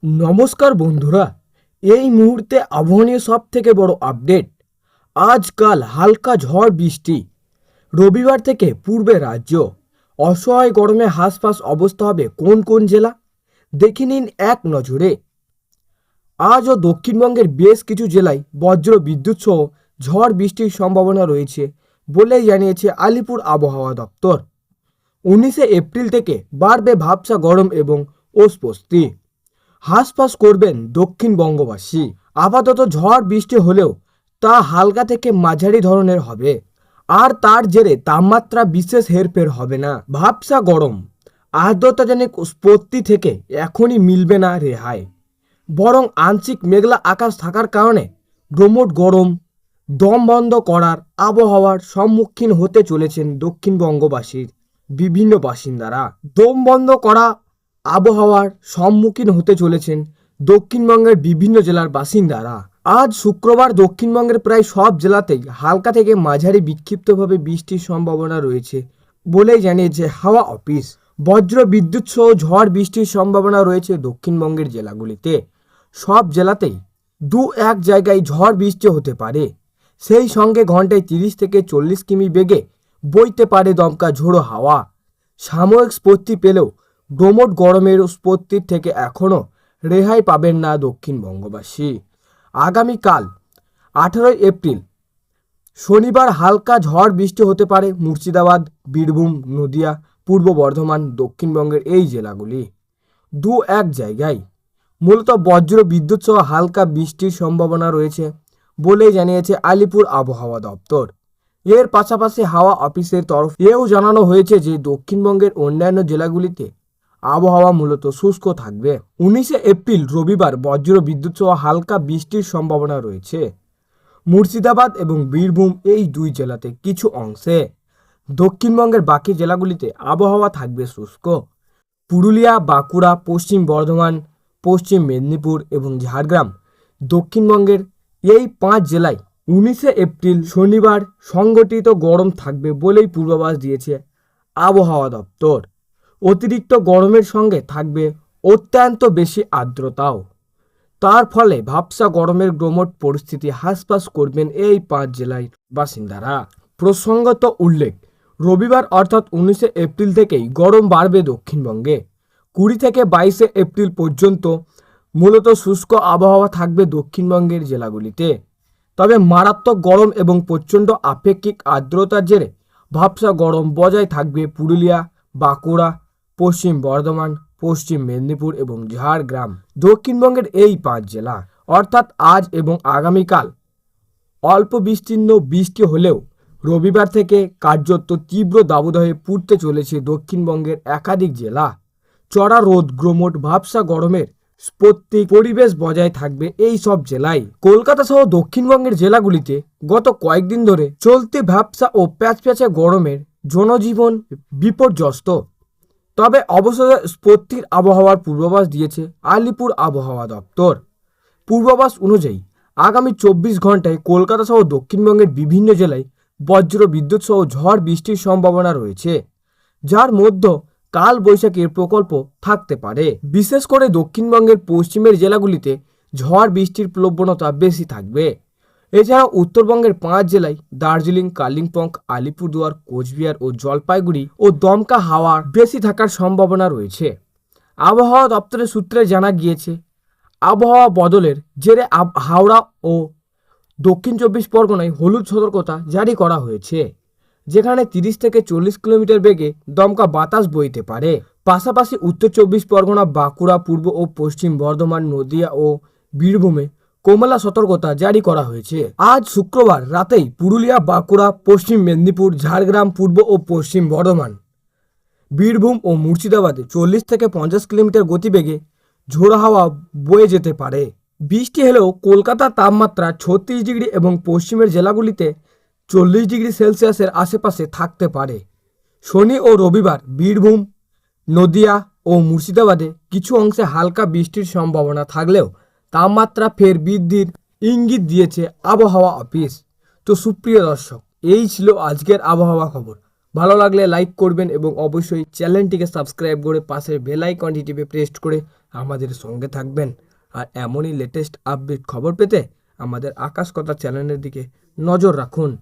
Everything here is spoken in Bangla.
নমস্কার বন্ধুরা, এই মুহূর্তে আবহাওয়া নিয়ে সব থেকে বড় আপডেট। আজকাল হালকা ঝড় বৃষ্টি। রবিবার থেকে পূর্বে রাজ্য অসহায় গরমে হাঁসফাঁস অবস্থা হবে কোন কোন জেলা দেখে নিন এক নজরে। আজও দক্ষিণবঙ্গের বেশ কিছু জেলায় বজ্র বিদ্যুৎ সহ ঝড় বৃষ্টির সম্ভাবনা রয়েছে বলে জানিয়েছে আলিপুর আবহাওয়া দপ্তর। 19 এপ্রিল থেকে বাড়বে ভাবসা গরম এবং অস্বস্তি। হাঁসফাঁস করবেন দক্ষিণবঙ্গবাসী। আপাতত ঝড় বৃষ্টি হলেও তা হালকা থেকে মাঝারি ধরনের হবে, আর তার জেরে তাপমাত্রা বিশেষ হেরফের হবে না। ভাবসা গরম, আর্দ্রতাজনিত উৎপত্তি থেকে এখনই মিলবে না রেহাই, বরং আংশিক মেঘলা আকাশ থাকার কারণে প্রমোট গরম দম বন্ধ করার আবহাওয়ার সম্মুখীন হতে চলেছেন দক্ষিণবঙ্গবাসীর বিভিন্ন বাসিন্দারা। দম বন্ধ করা আবহাওয়ার সম্মুখীন হতে চলেছেন দক্ষিণবঙ্গের বিভিন্ন জেলার বাসিন্দারা। আজ শুক্রবার দক্ষিণবঙ্গের প্রায় সব জেলাতেই হালকা থেকে মাঝারি বিক্ষিপ্তভাবে বৃষ্টির সম্ভাবনা রয়েছে বলেই জানিয়েছে হাওয়া অফিস। বজ্র বিদ্যুৎ সহ ঝড় বৃষ্টির সম্ভাবনা রয়েছে দক্ষিণবঙ্গের জেলাগুলিতে। সব জেলাতেই দু এক জায়গায় ঝড় বৃষ্টি হতে পারে, সেই সঙ্গে ঘন্টায় 30 থেকে 40 কিমি বেগে বইতে পারে দমকা ঝোড়ো হাওয়া। সাময়িক স্বস্তি পেলেও প্রমোট গরমের উৎপত্তির থেকে এখনও রেহাই পাবেন না দক্ষিণবঙ্গবাসী। আগামীকাল 18 এপ্রিল শনিবার হালকা ঝড় বৃষ্টি হতে পারে মুর্শিদাবাদ, বীরভূম, নদিয়া, পূর্ব বর্ধমান, দক্ষিণবঙ্গের এই জেলাগুলি। দু এক জায়গায় মূলত বজ্র বিদ্যুৎ সহ হালকা বৃষ্টির সম্ভাবনা রয়েছে বলেই জানিয়েছে আলিপুর আবহাওয়া দপ্তর। এর পাশাপাশি হাওয়া অফিসের তরফ এও জানানো হয়েছে যে দক্ষিণবঙ্গের অন্যান্য জেলাগুলিতে আবহাওয়া মূলত শুষ্ক থাকবে। 19 এপ্রিল রবিবার বজ্র বিদ্যুৎ সহ হালকা বৃষ্টির সম্ভাবনা রয়েছে মুর্শিদাবাদ এবং বীরভূম এই দুই জেলাতে কিছু অংশে। দক্ষিণবঙ্গের বাকি জেলাগুলিতে আবহাওয়া থাকবে শুষ্ক। পুরুলিয়া, বাঁকুড়া, পশ্চিম বর্ধমান, পশ্চিম মেদিনীপুর এবং ঝাড়গ্রাম দক্ষিণবঙ্গের এই 5 জেলায় 19 এপ্রিল শনিবার সংগঠিত গরম থাকবে বলেই পূর্বাভাস দিয়েছে আবহাওয়া দপ্তর। অতিরিক্ত গরমের সঙ্গে থাকবে অত্যন্ত বেশি আর্দ্রতাও। তার ফলে ভাবসা গরমের গ্রমট পরিস্থিতি হাঁসফাঁস করবেন এই 5 জেলার বাসিন্দারা। প্রসঙ্গত উল্লেখ, রবিবার অর্থাৎ 19 এপ্রিল থেকেই গরম বাড়বে দক্ষিণবঙ্গে। 20 থেকে 22 এপ্রিল পর্যন্ত মূলত শুষ্ক আবহাওয়া থাকবে দক্ষিণবঙ্গের জেলাগুলিতে। তবে মারাত্মক গরম এবং প্রচণ্ড আপেক্ষিক আর্দ্রতার জেরে ভাবসা গরম বজায় থাকবে পুরুলিয়া, বাঁকুড়া, পশ্চিম বর্ধমান, পশ্চিম মেদিনীপুর এবং ঝাড়গ্রাম দক্ষিণবঙ্গের এই 5 জেলা। অর্থাৎ আজ এবং আগামীকাল অল্প বিস্তীর্ণ বৃষ্টি হলেও রবিবার থেকে কার্যত তীব্র দাবদাহে পুড়তে চলেছে দক্ষিণবঙ্গের একাধিক জেলা। চড়া রোদ, গ্রমট, ভাবসা গরমের স্পত্তিক পরিবেশ বজায় থাকবে এই সব জেলায়। কলকাতা সহ দক্ষিণবঙ্গের জেলাগুলিতে গত কয়েকদিন ধরে চলতি ভাবসা ও প্যাচপ্যাচে গরমের জনজীবন বিপর্যস্ত। তবে অবশেষে স্বস্তির আবহাওয়ার পূর্বাভাস দিয়েছে আলিপুর আবহাওয়া দপ্তর। পূর্বাভাস অনুযায়ী আগামী 24 ঘন্টায় কলকাতা সহ দক্ষিণবঙ্গের বিভিন্ন জেলায় বজ্র বিদ্যুৎ সহ ঝড় বৃষ্টির সম্ভাবনা রয়েছে, যার মধ্যে কাল বৈশাখীর প্রকল্প থাকতে পারে। বিশেষ করে দক্ষিণবঙ্গের পশ্চিমের জেলাগুলিতে ঝড় বৃষ্টির প্রবণতা বেশি থাকবে। এছাড়া উত্তরবঙ্গের 5 জেলায় দার্জিলিং, কালিম্পং, আলিপুরদুয়ার, কোচবিহার ও জলপাইগুড়ি ও দমকা হাওয়া বেশি থাকার সম্ভাবনা রয়েছে। আবহাওয়া দপ্তরের সূত্রে জানা গিয়েছে, আবহাওয়া বদলের জেরে হাওড়া ও দক্ষিণ 24 পরগনায় হলুদ সতর্কতা জারি করা হয়েছে, যেখানে 30 থেকে 40 কিলোমিটার বেগে দমকা বাতাস বইতে পারে। পাশাপাশি উত্তর 24 পরগনা, বাঁকুড়া, পূর্ব ও পশ্চিম বর্ধমান, নদিয়া ও বীরভূমে কমলা সতর্কতা জারি করা হয়েছে। আজ শুক্রবার রাতেই পুরুলিয়া, বাঁকুড়া, পশ্চিম মেদিনীপুর, ঝাড়গ্রাম, পূর্ব ও পশ্চিম বর্ধমান, বীরভূম ও মুর্শিদাবাদে 40 থেকে 50 কিলোমিটার গতিবেগে ঝোড়ো হাওয়া বয়ে যেতে পারে। বৃষ্টি হলেও কলকাতার তাপমাত্রা 36 ডিগ্রি এবং পশ্চিমের জেলাগুলিতে 40 ডিগ্রি সেলসিয়াসের আশেপাশে থাকতে পারে। শনি ও রবিবার বীরভূম, নদিয়া ও মুর্শিদাবাদে কিছু অংশে হালকা বৃষ্টির সম্ভাবনা থাকলেও তাপমাত্রা ফের বৃদ্ধির ইঙ্গিত দিয়েছে আবহাওয়া অফিস। তো সুপ্রিয় দর্শক, এই ছিল আজকের আবহাওয়া খবর। ভালো লাগলে লাইক করবেন এবং অবশ্যই চ্যানেলটিকে সাবস্ক্রাইব করে পাশের বেল আইকনটি টিপে প্রেস করে আমাদের সঙ্গে থাকবেন। আর এমনই লেটেস্ট আপডেট খবর পেতে আমাদের আকাশ কথা চ্যানেলের দিকে নজর রাখুন।